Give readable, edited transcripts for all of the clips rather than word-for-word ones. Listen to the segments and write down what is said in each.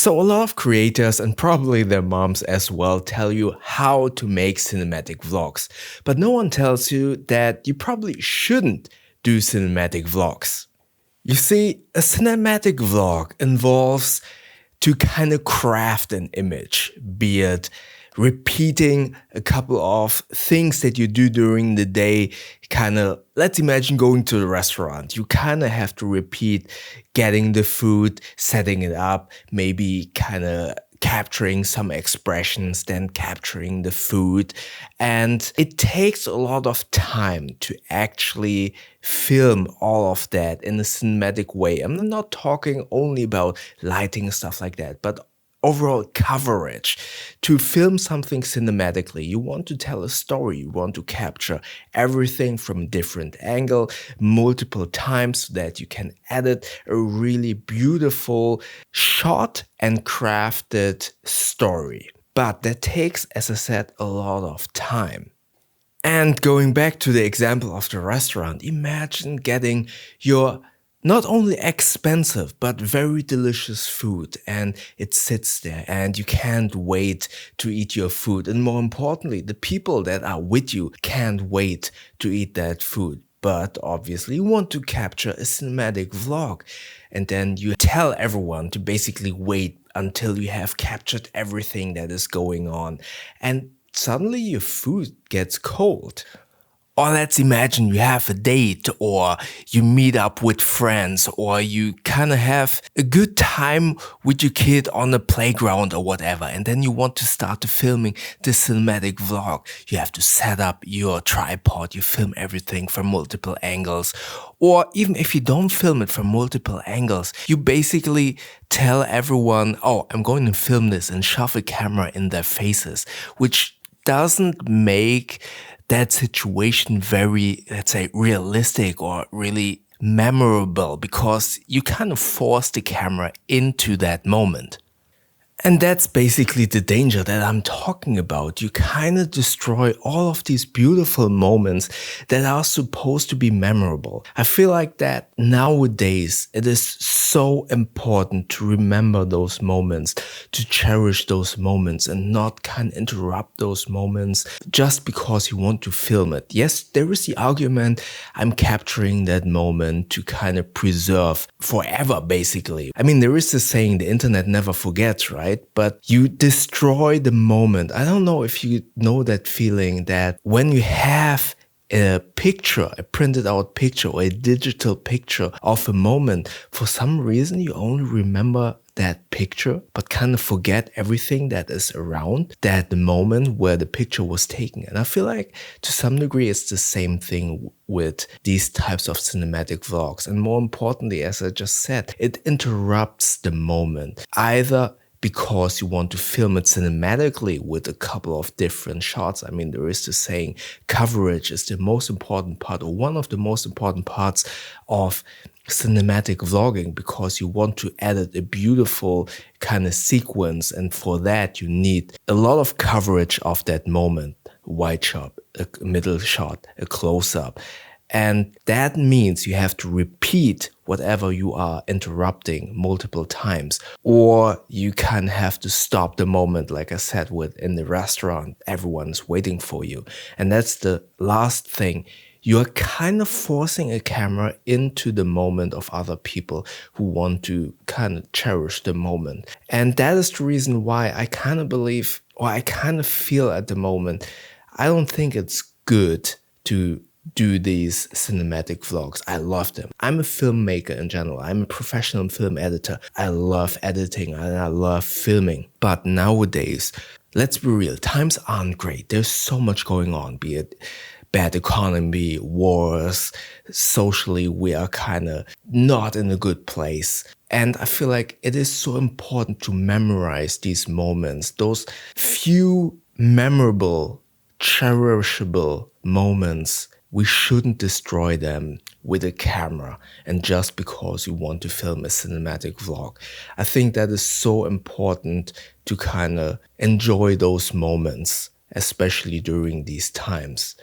So a lot of creators and probably their moms as well tell you how to make cinematic vlogs, but no one tells you that you probably shouldn't do cinematic vlogs. You see, a cinematic vlog involves to kind of craft an image, be it repeating a couple of things that you do during the day. Kind of, let's imagine going to the restaurant. You kind of have to repeat getting the food, setting it up, maybe kind of capturing some expressions, then capturing the food. And it takes a lot of time to actually film all of that in a cinematic way. I'm not talking only about lighting and stuff like that, but overall coverage. To film something cinematically, you want to tell a story, you want to capture everything from a different angle multiple times so that you can edit a really beautiful shot and crafted story. But that takes, as I said, a lot of time. And going back to the example of the restaurant, imagine getting your not only expensive, but very delicious food, and it sits there and you can't wait to eat your food. And more importantly, the people that are with you can't wait to eat that food. But obviously you want to capture a cinematic vlog, and then you tell everyone to basically wait until you have captured everything that is going on. And suddenly your food gets cold. Or let's imagine you have a date, or you meet up with friends, or you kind of have a good time with your kid on the playground or whatever, and then you want to start filming the cinematic vlog. You have to set up your tripod, you film everything from multiple angles. Or even if you don't film it from multiple angles, you basically tell everyone, oh, I'm going to film this, and shove a camera in their faces, which doesn't make that situation very, let's say, realistic or really memorable, because you kind of force the camera into that moment. And that's basically the danger that I'm talking about. You kind of destroy all of these beautiful moments that are supposed to be memorable. I feel like that nowadays it is so important to remember those moments, to cherish those moments, and not kind of interrupt those moments just because you want to film it. Yes, there is the argument, I'm capturing that moment to kind of preserve forever, basically. I mean, there is this saying, the internet never forgets, right? But you destroy the moment. I don't know if you know that feeling that when you have a picture, a printed out picture or a digital picture of a moment, for some reason you only remember that picture, but kind of forget everything that is around that the moment where the picture was taken. And I feel like to some degree it's the same thing with these types of cinematic vlogs. And more importantly, as I just said, it interrupts the moment. Either because you want to film it cinematically with a couple of different shots. I mean, there is the saying, coverage is the most important part, or one of the most important parts of cinematic vlogging, because you want to edit a beautiful kind of sequence, and for that you need a lot of coverage of that moment. Wide shot, a middle shot, a close-up. And that means you have to repeat whatever you are interrupting multiple times, or you can have to stop the moment, like I said, in the restaurant, everyone's waiting for you. And that's the last thing. You're kind of forcing a camera into the moment of other people who want to kind of cherish the moment. And that is the reason why I kind of believe, or I kind of feel at the moment, I don't think it's good to do these cinematic vlogs. I love them. I'm a filmmaker in general. I'm a professional film editor. I love editing and I love filming. But nowadays, let's be real, times aren't great. There's so much going on, be it bad economy, wars, socially we are kind of not in a good place. And I feel like it is so important to memorize these moments, those few memorable, cherishable moments. We shouldn't destroy them with a camera and just because you want to film a cinematic vlog. I think that is so important to kind of enjoy those moments, especially during these times.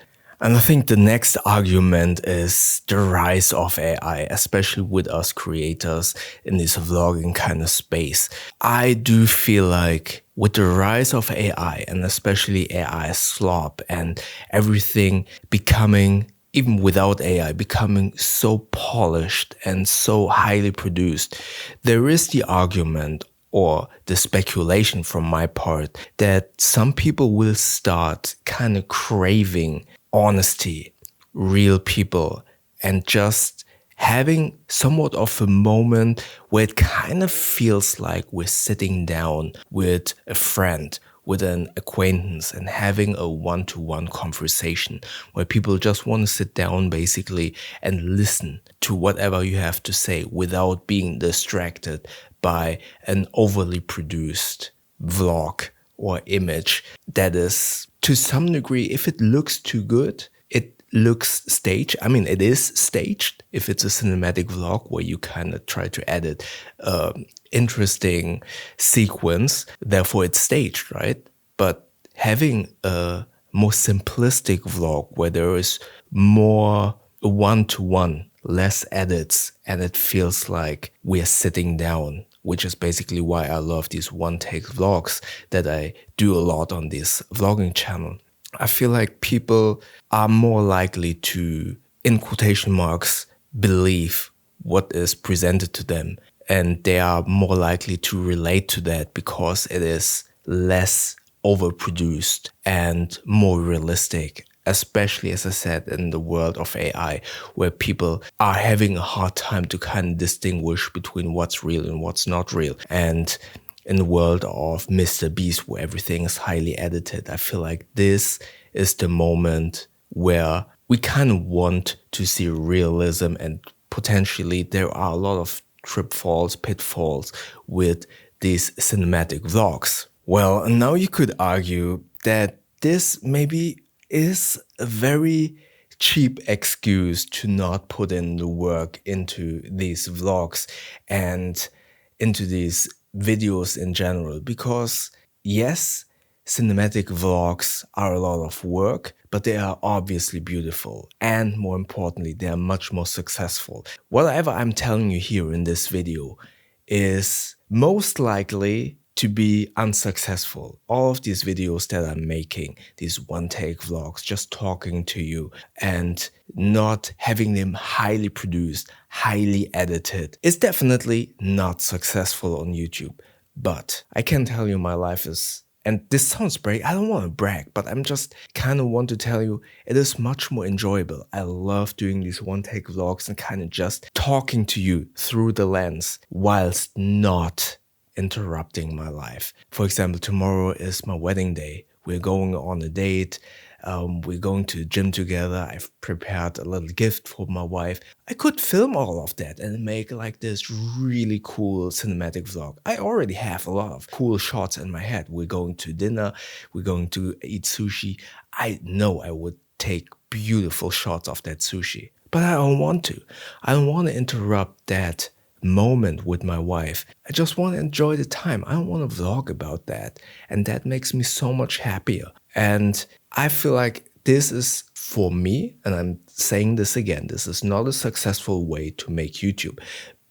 And I think the next argument is the rise of AI, especially with us creators in this vlogging kind of space. I do feel like with the rise of AI, and especially AI slop and everything becoming, even without AI, becoming so polished and so highly produced, there is the argument or the speculation from my part that some people will start kind of craving honesty, real people, and just having somewhat of a moment where it kind of feels like we're sitting down with a friend, with an acquaintance, and having a one-to-one conversation where people just want to sit down basically and listen to whatever you have to say without being distracted by an overly produced vlog or image that is, to some degree, if it looks too good, it looks staged. I mean, it is staged if it's a cinematic vlog where you kind of try to edit interesting sequence, therefore it's staged, right? But having a more simplistic vlog where there is more one-to-one, less edits, and it feels like we're sitting down, which is basically why I love these one-take vlogs that I do a lot on this vlogging channel. I feel like people are more likely to, in quotation marks, believe what is presented to them. And they are more likely to relate to that because it is less overproduced and more realistic, especially, as I said, in the world of AI, where people are having a hard time to kind of distinguish between what's real and what's not real. And in the world of Mr. Beast, where everything is highly edited, I feel like this is the moment where we kind of want to see realism, and potentially there are a lot of pitfalls with these cinematic vlogs. Well, now you could argue that this maybe is a very cheap excuse to not put in the work into these vlogs and into these videos in general, because yes, cinematic vlogs are a lot of work, but they are obviously beautiful. And more importantly, they are much more successful. Whatever I'm telling you here in this video is most likely to be unsuccessful. All of these videos that I'm making, these one-take vlogs, just talking to you and not having them highly produced, highly edited, is definitely not successful on YouTube. But I can tell you my life is, and this sounds brag, I don't want to brag, but I'm just kind of want to tell you it is much more enjoyable. I love doing these one-take vlogs and kind of just talking to you through the lens whilst not interrupting my life. For example, tomorrow is my wedding day. We're going on a date. We're going to the gym together. I've prepared a little gift for my wife. I could film all of that and make like this really cool cinematic vlog. I already have a lot of cool shots in my head. We're going to dinner. We're going to eat sushi. I know I would take beautiful shots of that sushi, but I don't want to. I don't want to interrupt that moment with my wife. I just want to enjoy the time. I don't want to vlog about that. And that makes me so much happier. And I feel like this is, for me, and I'm saying this again, this is not a successful way to make YouTube,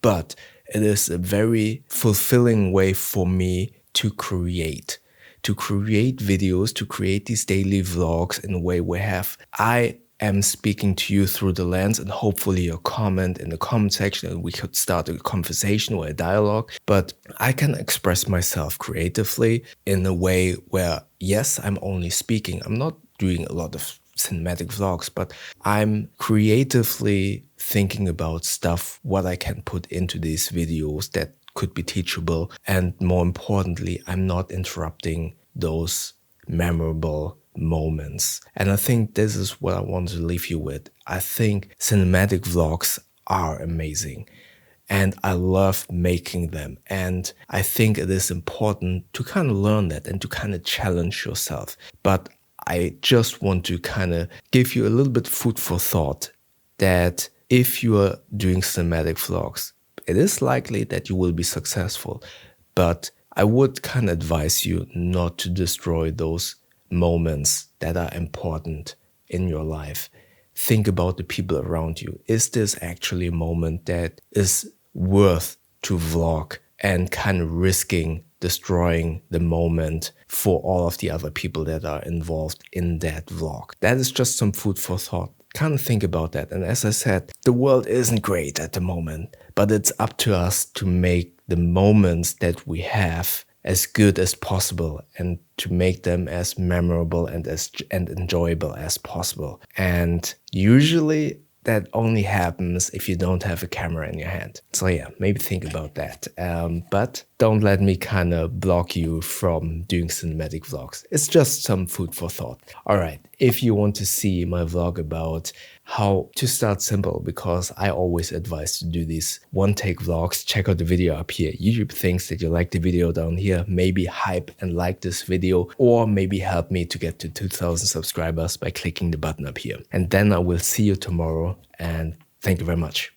but it is a very fulfilling way for me to create videos, to create these daily vlogs in a way where I am speaking to you through the lens, and hopefully a comment in the comment section and we could start a conversation or a dialogue. But I can express myself creatively in a way where, yes, I'm only speaking. I'm not doing a lot of cinematic vlogs, but I'm creatively thinking about stuff, what I can put into these videos that could be teachable. And more importantly, I'm not interrupting those memorable moments. And I think this is what I want to leave you with. I think cinematic vlogs are amazing and I love making them. And I think it is important to kind of learn that and to kind of challenge yourself. But I just want to kind of give you a little bit food for thought that if you are doing cinematic vlogs, it is likely that you will be successful. But I would kind of advise you not to destroy those moments that are important in your life, think about the people around you. Is this actually a moment that is worth to vlog and kind of risking destroying the moment for all of the other people that are involved in that vlog? That is just some food for thought. Kind of think about that. And as I said, the world isn't great at the moment, but it's up to us to make the moments that we have as good as possible and to make them as memorable and enjoyable as possible. And usually that only happens if you don't have a camera in your hand. So yeah, maybe think about that. But don't let me kind of block you from doing cinematic vlogs. It's just some food for thought. All right, if you want to see my vlog about how to start simple, because I always advise to do these one-take vlogs, check out the video up here. YouTube thinks that you like the video down here. Maybe hype and like this video, or maybe help me to get to 2,000 subscribers by clicking the button up here. And then I will see you tomorrow, and thank you very much.